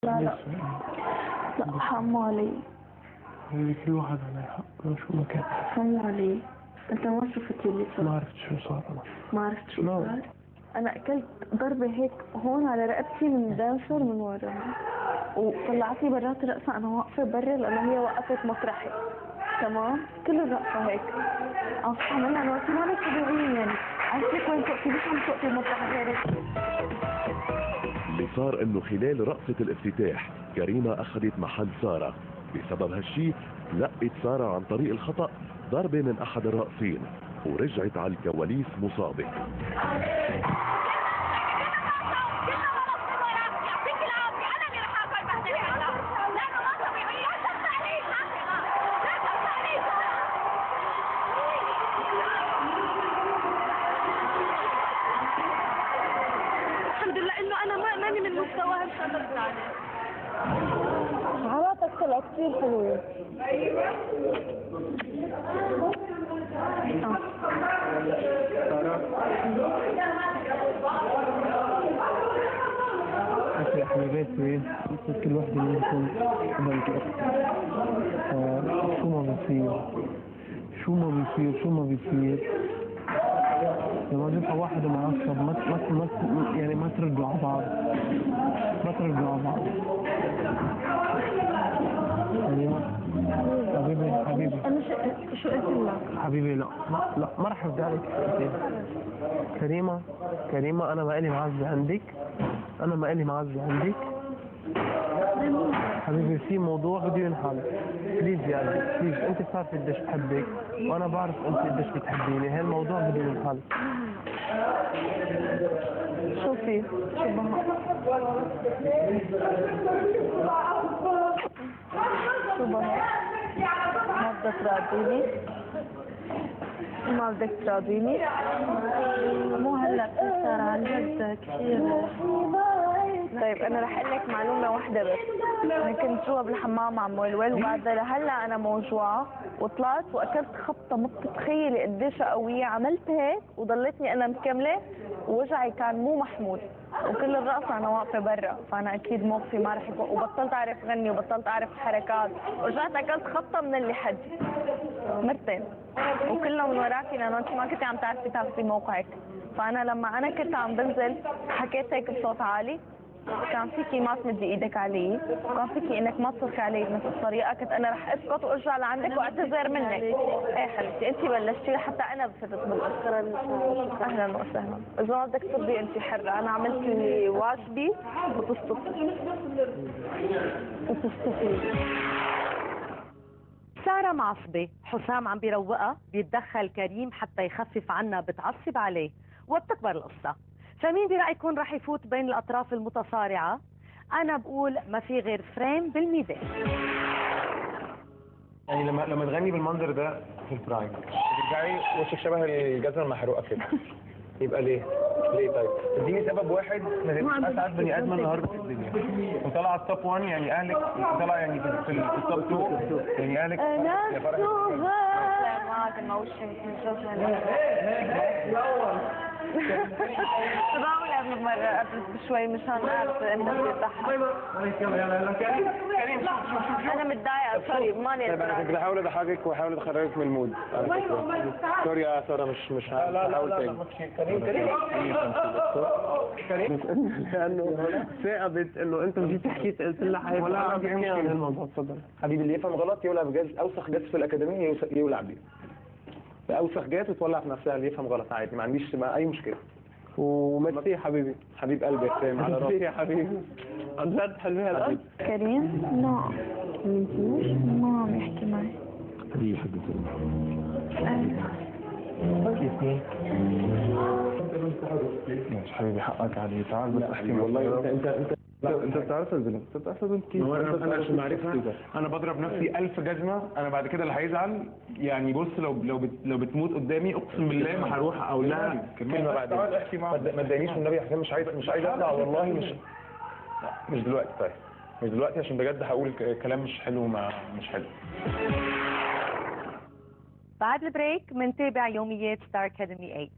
لا لا لا، حرام علي. كل واحد عليه حق شو ما كان. حرام علي، انت ما شفت اللي صار؟ ما عرفت شو صار. انا ما عرفت شو صار؟ انا اكلت ضربة هيك هون على رقبتي من دانسر من ورا، وطلعتني برات الرقصة. انا واقفة برا لانه هي وقفت مسرحي، تمام؟ كل الرقصة هيك عم تعملها. انا وقتي ماني طبيعية، يعني عرفتي وين توقفي؟ ليش عم توقفي المسرح غيرك؟ اللي صار انه خلال رقصة الافتتاح كريمة اخذت محل سارة. بسبب هالشي لقت سارة عن طريق الخطأ ضربة من احد الراقصين ورجعت على الكواليس مصابة. الحمد لله انه انا ماني من مستواها مش قدرت عليه. عراتك طلعوا كثير حلوين. يا حبيباتي كل وحدة منكم قبلت شو ما بيصير شو ما بيصير شو ما بيصير لما يبقى واحد معصب يعني ما تردوا على بعض، ما تردوا على بعض. يعني حبيبي انا شو قلت لك؟ حبيبي لا ما راح ارد عليك. كريمة انا ما الي معزة عندك، انا ما الي معزة عندك حبيبي. في موضوع بده ينحل، بليز يا قلبي بليز. انت بتعرفي قديش بحبك وانا بعرف انت قديش بتحبيني. هالموضوع بده ينحل. شوفي شو بها ما بدك تراضيني، ما بدك تراضيني. مو هلا بتسهر عن جد كثير. طيب انا رح اقول لك معلومه واحده بس. انا كنت جوا بالحمام عم ولول، وبعد لهلا انا موجوعه وطلعت واكلت خبطه ما بتتخيلي قديش قويه. عملت هيك وضلتني انا مكمله ووجعي كان مو محمود، وكل الرقصه انا واقفه برا، فانا اكيد موقفي ما رح يكون. وبطلت اعرف غني وبطلت اعرف الحركات، ورجعت اكلت خبطه من اللي حد مرتين، وكلها من وراكي لانه انت ما كنتي عم تعرفي تاخذي موقعك. فانا لما انا كنت عم بنزل حكيت هيك بصوت عالي، كان فيكي ما تمدي ايدك علي، وكان فيكي انك ما تصرخي علي بنفس الطريقه. كنت انا رح اسكت وارجع لعندك واعتذر منك. ايه حبيبتي انت بلشتي، لحتى انا بصرت بالشكرا. اهلا وسهلا. اذا ما بدك ترضي انت حره، انا عملت اللي واجبي وتصطفي. سارة معصبة، حسام عم بيروقها، بيتدخل كريم حتى يخفف عنا، بتعصب عليه وبتكبر القصة. فمين برأيكم رح يفوت بين الأطراف المتصارعة؟ أنا بقول ما في غير فريم بالميدان. يعني لما تغني بالمنظر ده في البرايم ترجعي وشك شبه الجزمة المحروقة كده، يبقى ليه؟ ليه طيب؟ اديني سبب واحد ما تبقاش اسعد بني ادم النهارده في الدنيا. وطلع التوب 1 يعني اهلك، طلع يعني في التوب 2 يعني اهلك يا فرح. معك الموشن بقول قبل مرة قبل بشوي مشان اعرف انت بتضحك. انا متضايقة سوري ماني. طيب انا كنت بحاول اضحكك واحاول اخرجك من المود على فكرة. سوري يا سارة مش هحاول تاني. لانه ثاقبت انه انت جيت حكيت قلت لها هيك ولا عم بحكي عن الموضوع. تفضل حبيبي، اللي يفهم غلط يولع بجاز. اوسخ جاز في الاكاديميه يولع بيه. اوسخ جاز وتولع في نفسها. اللي يفهم غلط عادي، ما عنديش اي مشكله. وميرسي يا حبيبي، حبيب قلبي يا حسام على راسي. ميرسي يا حبيبي عن جد. حلوة هالقد كريم؟ لا ما عم يحكي معي. هي حبيبتي ماشي حبيبي، حقك علي. تعال بس احكي والله. انت بتعرف البنت، انت بتعرف البنت كيف؟ انا عشان معرفها انا بضرب نفسي 1000 جزمه. انا بعد كده اللي هيزعل يعني بص، لو بتموت قدامي اقسم بالله ما هروح اقول لها كلمه بعدين. ما تضايقنيش والنبي يا حسام، مش عايز اطلع والله. مش دلوقتي. طيب مش دلوقتي عشان بجد هقول كلام مش حلو. مش حلو. بعد البريك منتابع يوميات ستار أكاديمي 8.